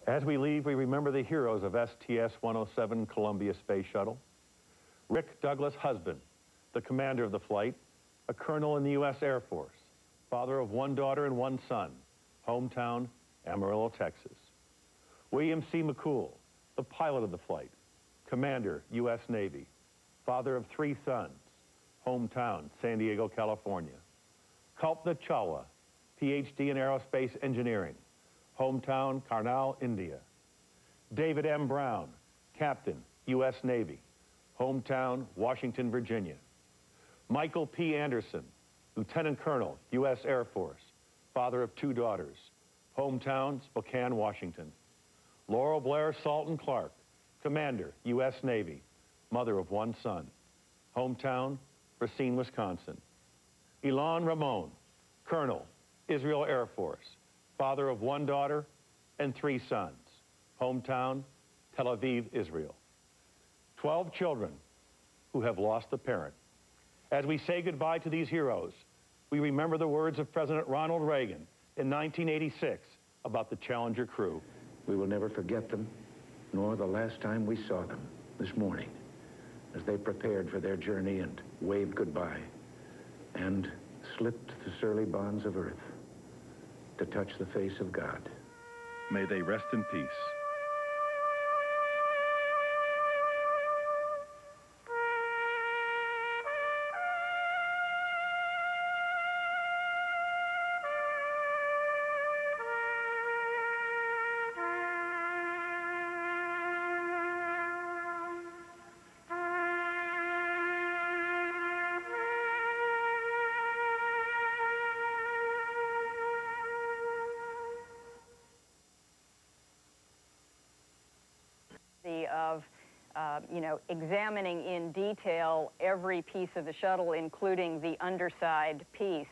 As we leave, we remember the heroes of STS-107 Columbia Space Shuttle. Rick Douglas Husband, the commander of the flight, a colonel in the U.S. Air Force, father of one daughter and one son, hometown Amarillo, Texas. William C. McCool, the pilot of the flight, commander, U.S. Navy, father of three sons, hometown San Diego, California. Kalpana Chawla, Ph.D. in aerospace engineering, hometown Karnal, India. David M. Brown, captain, U.S. Navy, hometown Washington, Virginia. Michael P. Anderson, lieutenant colonel, U.S. Air Force, father of two daughters, hometown Spokane, Washington. Laurel Blair Salton Clark, commander, U.S. Navy, mother of one son, hometown Racine, Wisconsin. Ilan Ramon, colonel, Israel Air Force, father of one daughter and three sons, hometown Tel Aviv, Israel. 12 children who have lost a parent. As we say goodbye to these heroes, we remember the words of President Ronald Reagan in 1986 about the Challenger crew. We will never forget them, nor the last time we saw them this morning, as they prepared for their journey and waved goodbye and slipped the surly bonds of earth to touch the face of God. May they rest in peace. Of examining in detail every piece of the shuttle, including the underside piece.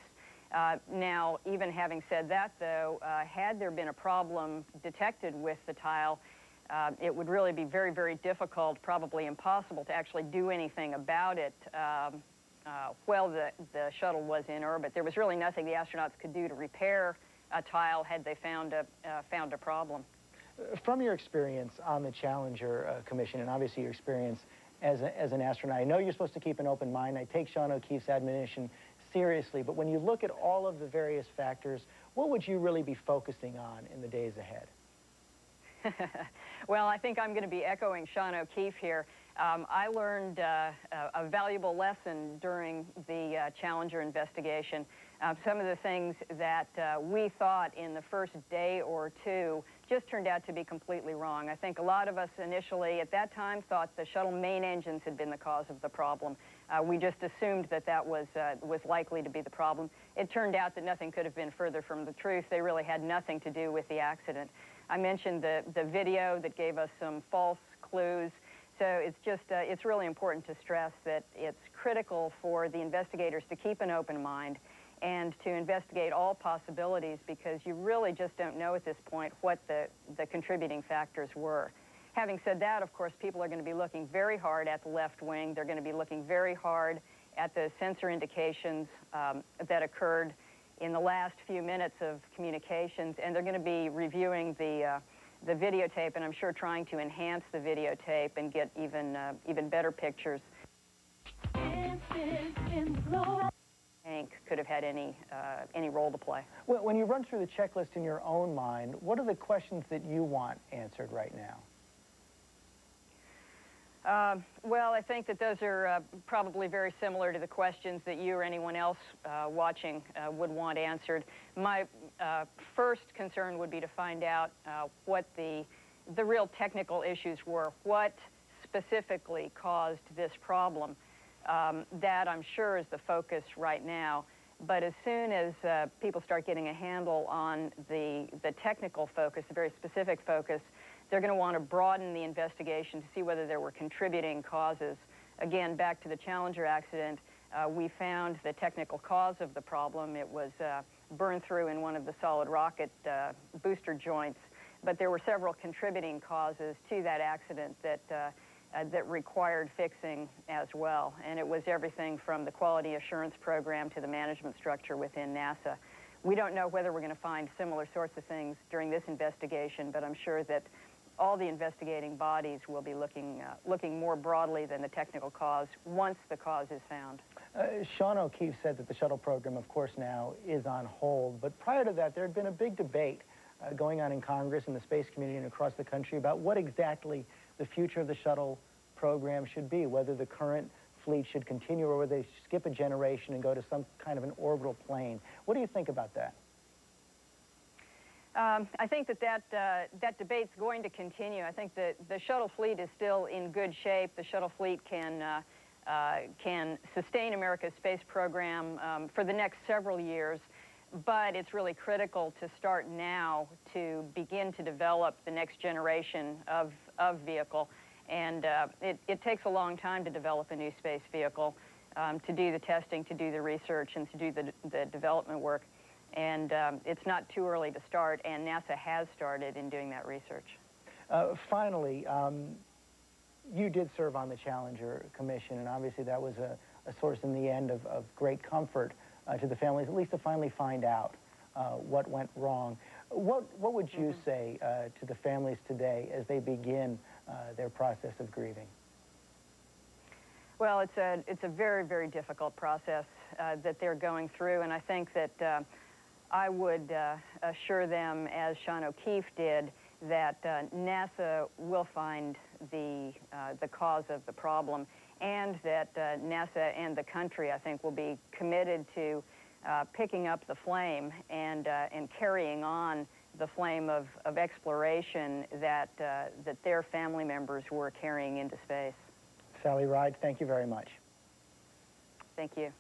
Now, even having said that, though, had there been a problem detected with the tile, it would really be very, very difficult, probably impossible, to actually do anything about it while the shuttle was in orbit. There was really nothing the astronauts could do to repair a tile had they found a problem. From your experience on the Challenger Commission, and obviously your experience as an astronaut, I know you're supposed to keep an open mind. I take Sean O'Keefe's admonition seriously, but when you look at all of the various factors, what would you really be focusing on in the days ahead? Well, I think I'm going to be echoing Sean O'Keefe here. I learned a valuable lesson during the Challenger investigation. Some of the things that we thought in the first day or two just turned out to be completely wrong. I think a lot of us initially at that time thought the shuttle main engines had been the cause of the problem. We just assumed that that was likely to be the problem. It turned out that nothing could have been further from the truth. They really had nothing to do with the accident. I mentioned the video that gave us some false clues. So it's really important to stress that it's critical for the investigators to keep an open mind and to investigate all possibilities, because you really just don't know at this point what the contributing factors were. Having said that, of course, people are going to be looking very hard at the left wing. They're going to be looking very hard at the sensor indications that occurred in the last few minutes of communications, and they're going to be reviewing the videotape, and I'm sure trying to enhance the videotape and get even better pictures. Hank could have had any role to play. Well, when you run through the checklist in your own mind, what are the questions that you want answered right now? Well, I think that those are probably very similar to the questions that you or anyone else watching would want answered. My first concern would be to find out what the real technical issues were. What specifically caused this problem? That, I'm sure, is the focus right now. But as soon as people start getting a handle on the technical focus, the very specific focus, they're going to want to broaden the investigation to see whether there were contributing causes. Again, back to the Challenger accident, we found the technical cause of the problem. It was burned through in one of the solid rocket booster joints. But there were several contributing causes to that accident that required fixing as well. And it was everything from the quality assurance program to the management structure within NASA. We don't know whether we're going to find similar sorts of things during this investigation, but I'm sure that all the investigating bodies will be looking more broadly than the technical cause once the cause is found. Sean O'Keefe said that the shuttle program, of course, now is on hold. But prior to that, there had been a big debate going on in Congress and the space community and across the country about what exactly the future of the shuttle program should be, whether the current fleet should continue or whether they skip a generation and go to some kind of an orbital plane. What do you think about that? I think that debate's going to continue. I think that the shuttle fleet is still in good shape. The shuttle fleet can sustain America's space program for the next several years, but it's really critical to start now to begin to develop the next generation of vehicle. And it takes a long time to develop a new space vehicle, to do the testing, to do the research, and to do the development work. And it's not too early to start, and NASA has started in doing that research. Finally, you did serve on the Challenger Commission, and obviously that was a source in the end of great comfort to the families, at least to finally find out what went wrong. What would you say to the families today as they begin their process of grieving? Well, it's a very, very difficult process that they're going through, and I think that I would assure them, as Sean O'Keefe did, that NASA will find the cause of the problem, and that NASA and the country, I think, will be committed to picking up the flame and carrying on the flame of exploration that their family members were carrying into space. Sally Ride, thank you very much. Thank you.